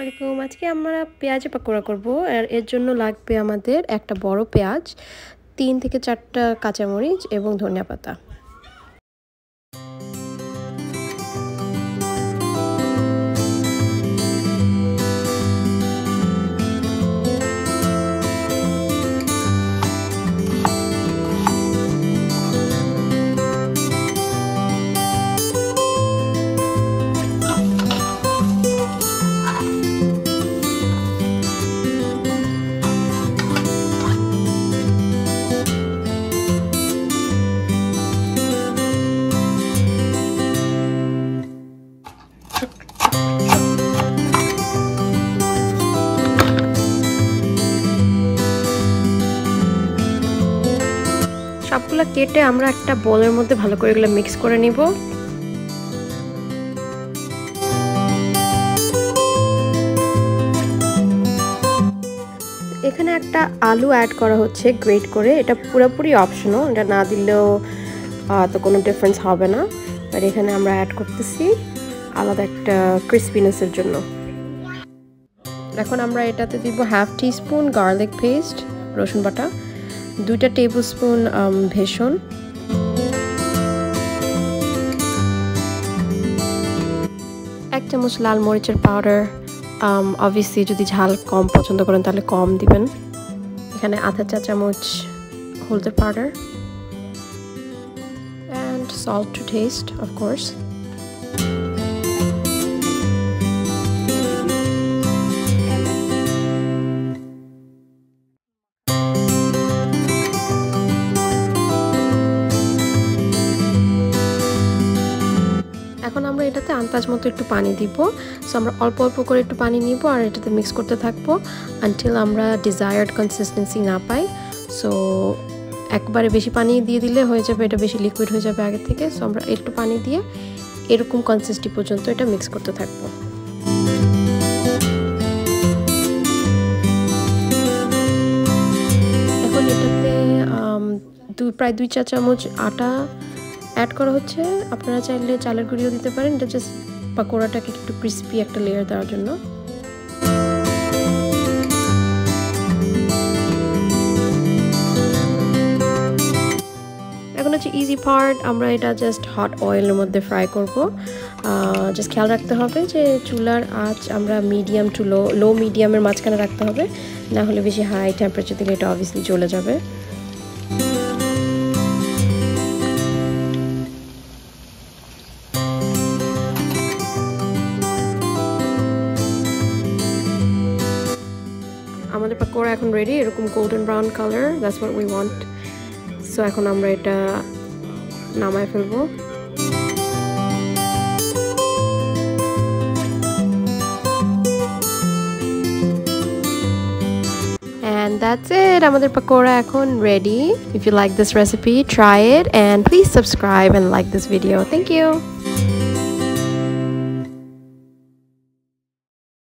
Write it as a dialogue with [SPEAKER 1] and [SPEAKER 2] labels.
[SPEAKER 1] আলাইকুম। আজকে আমরা পেঁয়াজের পাকোড়া করব আর এর জন্য লাগবে আমাদের একটা বড় পেঁয়াজ, 3 থেকে 4টা কাঁচামরিচ এবং ধনিয়া পাতা। সবগুলো কেটে আমরা একটা বোলের মধ্যে ভালো করে এগুলো মিক্স করে নিব। এখানে একটা আলু অ্যাড করা হচ্ছে গ্রেট করে, এটা পুরোপুরি অপশনাল, এটা না দিলেও তো কোনো ডিফারেন্স হবে না, বাট এখানে আমরা অ্যাড করতেছি আলাদা একটা ক্রিসপিনেসের জন্য। এখন আমরা এটাতে দিব 1/2 টিস্পুন গার্লিক পেস্ট, রসুন বাটা, 2 টেবিল স্পুন ভেষণ, 1 চামচ লাল মরিচের পাউডার, অবভিয়াসলি যদি ঝাল কম পছন্দ করেন তাহলে কম দিবেন। এখানে 1/2 চা চামচ হলুদের powder and salt to taste, of course. এখন আমরা এটাতে আন্দাজ মতো একটু পানি দিব। সো আমরা অল্প অল্প করে একটু পানি নিব আর এটাতে মিক্স করতে থাকবো আনটিল আমরা ডিজায়ার্ড কনসিস্টেন্সি না পাই। সো একবারে বেশি পানি দিয়ে দিলে হয়ে যাবে, এটা বেশি লিকুইড হয়ে যাবে আগে থেকে। সো আমরা একটু পানি দিয়ে এরকম কনসিস্টেন্সি পর্যন্ত এটা মিক্স করতে থাকবো। এখন এটাতে প্রায় 2 চা চামচ আটা অ্যাড করা হচ্ছে। আপনারা চাইলে চালের গুঁড়িও দিতে পারেন, এটা জাস্ট পাকোড়াটাকে একটু ক্রিস্পি একটা লেয়ার দেওয়ার জন্য। এখন হচ্ছে ইজি পার্ট, আমরা এটা জাস্ট হট অয়েলের মধ্যে ফ্রাই করব। জাস্ট খেয়াল রাখতে হবে যে চুলার আঁচ আমরা মিডিয়াম টু লো মিডিয়ামের মাঝখানে রাখতে হবে, না হলে বেশি হাই টেম্পারেচার দিলে এটা অবভিয়াসলি জ্বলে যাবে। আমাদের পাকোড়া এখন রেডি, এরকম golden brown colour, that's what we want. So এখন আমরা এটা নামায় ফেলবো। And that's it, আমাদের পাকোড়া এখন ready. If you like this recipe, try it and please subscribe and like this video. Thank you.